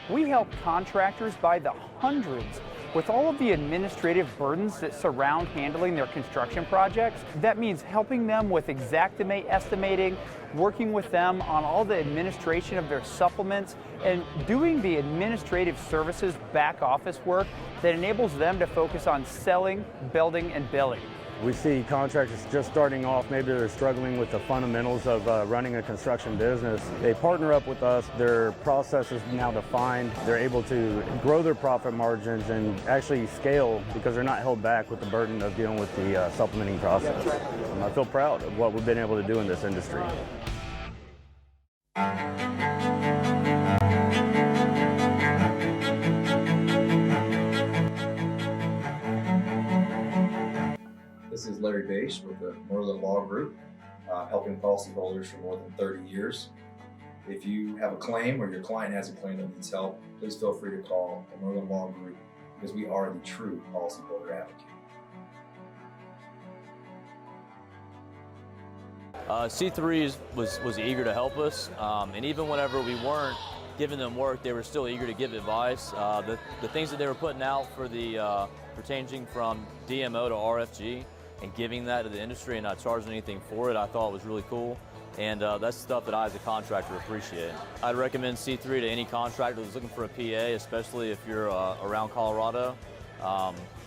We help contractors by the hundreds with all of the administrative burdens that surround handling their construction projects. That means helping them with Xactimate estimating, working with them on all the administration of their supplements, and doing the administrative services back office work that enables them to focus on selling, building, and billing. We see contractors just starting off, maybe they're struggling with the fundamentals of running a construction business. They partner up with us, their process is now defined, they're able to grow their profit margins and actually scale because they're not held back with the burden of dealing with the supplementing process. And I feel proud of what we've been able to do in this industry. This is Larry Bache with the Merlin Law Group, helping policyholders for more than 30 years. If you have a claim or your client has a claim that needs help, please feel free to call the Merlin Law Group because we are the true policyholder advocate. C3 was eager to help us, and even whenever we weren't giving them work, they were still eager to give advice. The things that they were putting out for the for changing from DMO to RFG and giving that to the industry and not charging anything for it, I thought was really cool. And that's stuff that I as a contractor appreciate. I'd recommend C3 to any contractor that's looking for a PA, especially if you're around Colorado.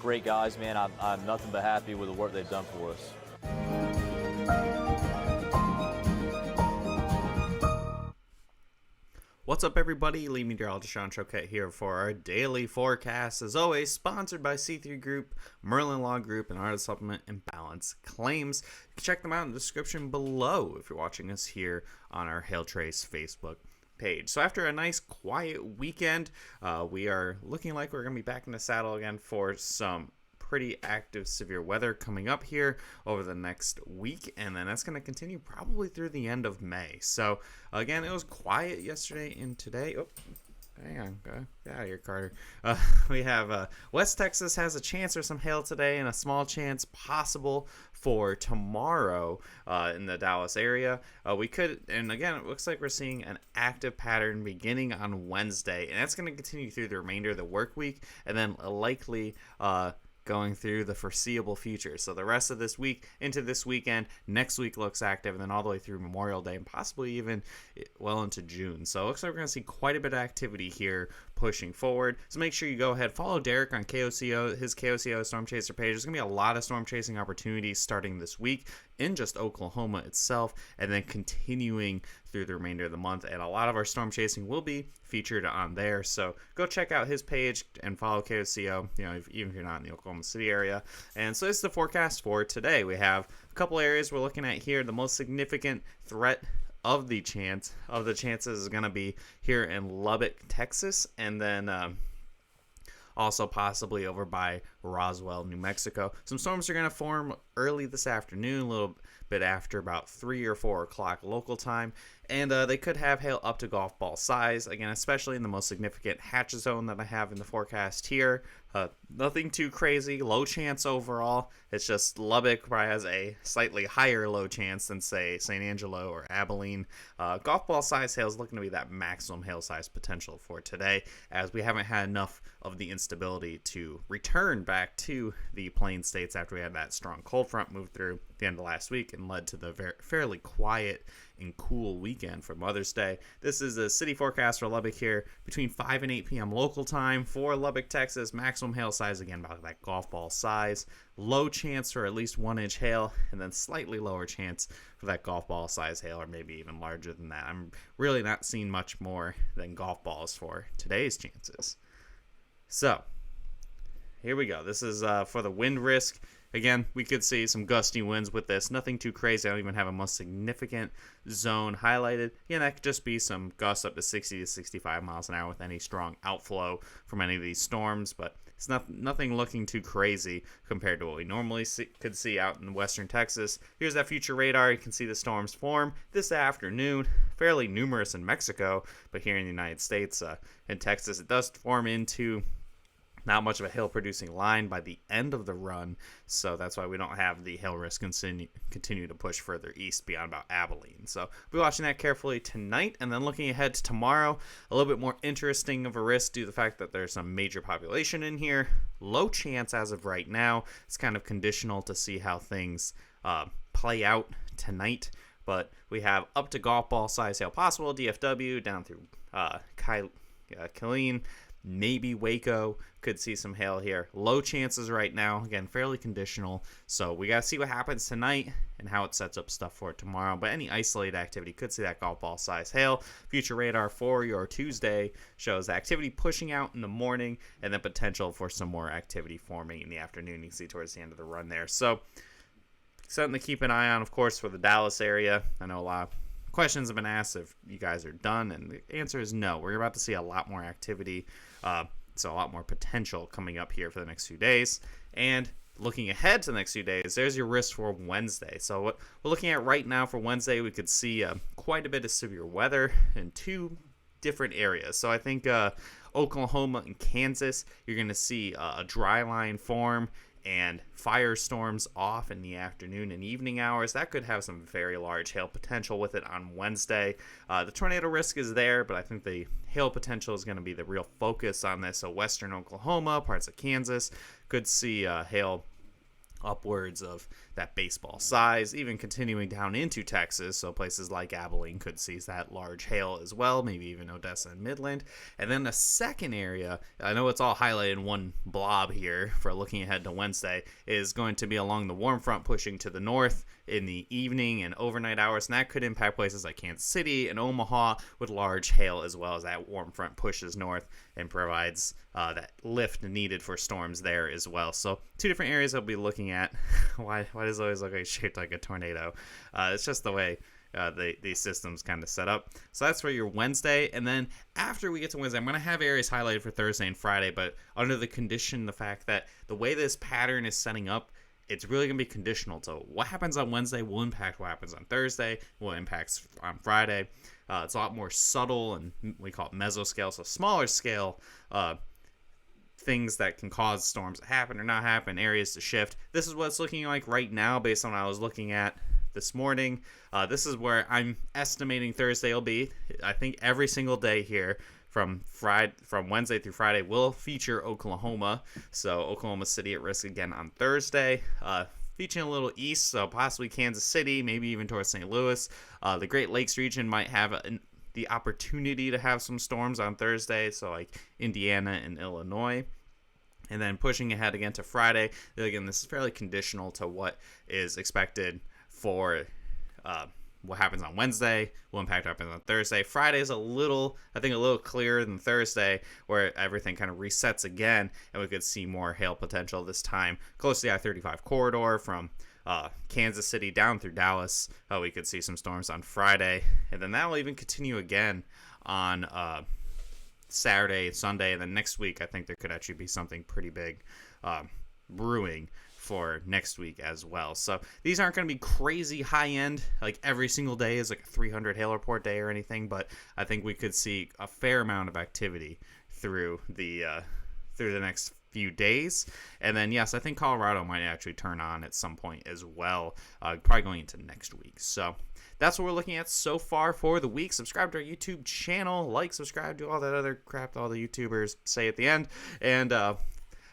Great guys, man. I'm nothing but happy with the work they've done for us. What's up, everybody? Lee Meteorologist Sean Choquette here for our daily forecast. As always, sponsored by C3 Group, Merlin Law Group, and Artist Supplement and Balance Claims. You can check them out in the description below if you're watching us here on our Hail Trace Facebook page. So after a nice quiet weekend, we are looking like we're going to be back in the saddle again for some pretty active severe weather coming up here over the next week, and then that's going to continue probably through the end of May. So again, it was quiet yesterday and today. Oh, hang on, get out of here, Carter. We have West Texas has a chance for some hail today and a small chance possible for tomorrow in the Dallas area. We could, and again, it looks like we're seeing an active pattern beginning on Wednesday, and that's going to continue through the remainder of the work week, and then likely going through the foreseeable future. So the rest of this week into this weekend, next week looks active, and then all the way through Memorial Day and possibly even well into June. So it looks like we're going to see quite a bit of activity here pushing forward. So make sure you go ahead, follow Derek on KOCO, his KOCO Storm Chaser page. There's going to be a lot of storm chasing opportunities starting this week in just Oklahoma itself, and then continuing through the remainder of the month. And a lot of our storm chasing will be featured on there. So go check out his page and follow KOCO, even if you're not in the Oklahoma City area. And so this is the forecast for today. We have a couple areas we're looking at here. The most significant threat of the chances is going to be here in Lubbock, Texas, and then also possibly over by Roswell, New Mexico. Some storms are going to form early this afternoon, a little bit after about 3 or 4 o'clock local time, and they could have hail up to golf ball size, again, especially in the most significant hatch zone that I have in the forecast here. Nothing too crazy, low chance overall. It's just Lubbock probably has a slightly higher low chance than, say, San Angelo or Abilene. Golf ball size hail is looking to be that maximum hail size potential for today, as we haven't had enough of the instability to return back to the plain states after we had that strong cold front move through the end of last week and led to the fairly quiet and cool weekend for Mother's Day. This is a city forecast for Lubbock here between 5 and 8 p.m. local time for Lubbock, Texas. Maximum hail size, again, about that golf ball size. Low chance for at least 1-inch hail, and then slightly lower chance for that golf ball size hail, or maybe even larger than that. I'm really not seeing much more than golf balls for today's chances. So here we go. This is for the wind risk. Again, we could see some gusty winds with this. Nothing too crazy. I don't even have a most significant zone highlighted. Again, that could just be some gusts up to 60 to 65 miles an hour with any strong outflow from any of these storms, but it's nothing looking too crazy compared to what we normally could see out in western Texas. Here's that future radar. You can see the storms form this afternoon. Fairly numerous in Mexico, but here in the United States, in Texas, it does form into not much of a hail producing line by the end of the run, so that's why we don't have the hail risk continue to push further east beyond about Abilene. So we'll be watching that carefully tonight, and then looking ahead to tomorrow, a little bit more interesting of a risk due to the fact that there's some major population in here. Low chance as of right now. It's kind of conditional to see how things play out tonight, but we have up to golf ball size hail possible, DFW down through Killeen, maybe Waco could see some hail here. Low chances right now, again, fairly conditional, so we gotta see what happens tonight and how it sets up stuff for tomorrow. But any isolated activity could see that golf ball size hail. Future radar for your Tuesday shows activity pushing out in the morning and then potential for some more activity forming in the afternoon. You can see towards the end of the run there. So something to keep an eye on, of course, for the Dallas area. I know a lot of questions have been asked if you guys are done, and the answer is no. We're about to see a lot more activity, so a lot more potential coming up here for the next few days. And looking ahead to the next few days, there's your risk for Wednesday. So what we're looking at right now for Wednesday, we could see quite a bit of severe weather in two different areas. So I think Oklahoma and Kansas, you're going to see a dry line form and firestorms off in the afternoon and evening hours. That could have some very large hail potential with it on Wednesday. The tornado risk is there, but I think the hail potential is going to be the real focus on this. So western Oklahoma, parts of Kansas could see hail upwards of that baseball size, even continuing down into Texas. So places like Abilene could see that large hail as well, maybe even Odessa and Midland. And then the second area, I know it's all highlighted in one blob here for looking ahead to Wednesday, is going to be along the warm front pushing to the north in the evening and overnight hours, and that could impact places like Kansas City and Omaha with large hail, as well as that warm front pushes north and provides that lift needed for storms there as well. So two different areas I'll be looking at. Why does it always look like shaped like a tornado? It's just the way these systems kind of set up. So that's for your Wednesday. And then after we get to Wednesday, I'm going to have areas highlighted for Thursday and Friday, but under the condition, the fact that the way this pattern is setting up, it's really going to be conditional. So what happens on Wednesday will impact what happens on Thursday, what impacts on Friday. It's a lot more subtle, and we call it mesoscale, so smaller scale things that can cause storms to happen or not happen, areas to shift. This is what it's looking like right now based on what I was looking at this morning. This is where I'm estimating Thursday will be. I think every single day here from Wednesday through Friday will feature Oklahoma. So Oklahoma City at risk again on Thursday. Featuring a little east, so possibly Kansas City, maybe even towards St. Louis. The Great Lakes region might have the opportunity to have some storms on Thursday, so like Indiana and Illinois. And then pushing ahead again to Friday, again, this is fairly conditional to what is expected for what happens on Wednesday, will impact what happens on Thursday. Friday is a little clearer than Thursday, where everything kind of resets again, and we could see more hail potential this time close to the I-35 corridor from Kansas City down through Dallas. We could see some storms on Friday, and then that will even continue again on Saturday, Sunday, and then next week I think there could actually be something pretty big brewing for next week as well. So these aren't going to be crazy high end, like every single day is like a 300 hail report day or anything, but I think we could see a fair amount of activity through the next few days. And then yes, I think Colorado might actually turn on at some point as well, probably going into next week. So that's what we're looking at so far for the week. Subscribe to our YouTube channel, subscribe, do all that other crap that all the YouTubers say at the end, and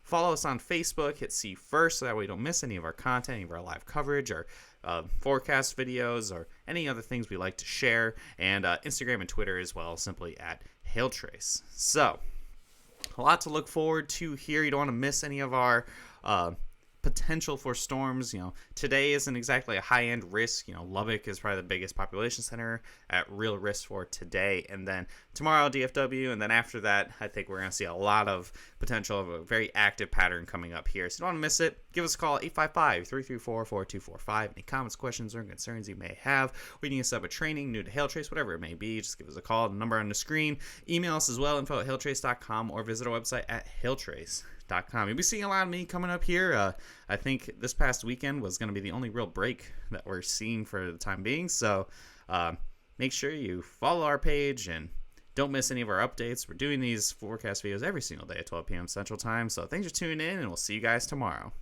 follow us on Facebook, hit See First, so that way you don't miss any of our content, any of our live coverage, or forecast videos, or any other things we like to share, and Instagram and Twitter as well, simply at HailTrace. So, a lot to look forward to here. You don't want to miss any of our potential for storms. Today isn't exactly a high-end risk. Lubbock is probably the biggest population center at real risk for today. And then tomorrow, DFW. And then after that, I think we're going to see a lot of potential of a very active pattern coming up here. So you don't want to miss it. Give us a call, 855-334-4245. Any comments, questions, or concerns you may have. We need to set up a training, new to HailTrace, whatever it may be. Just give us a call. The number on the screen. Email us as well, info@hailtrace.com, or visit our website at hailtrace.com. You'll be seeing a lot of me coming up here. I think this past weekend was going to be the only real break that we're seeing for the time being. So make sure you follow our page and Don't miss any of our updates. We're doing these forecast videos every single day at 12 p.m. Central Time. So thanks for tuning in, and we'll see you guys tomorrow.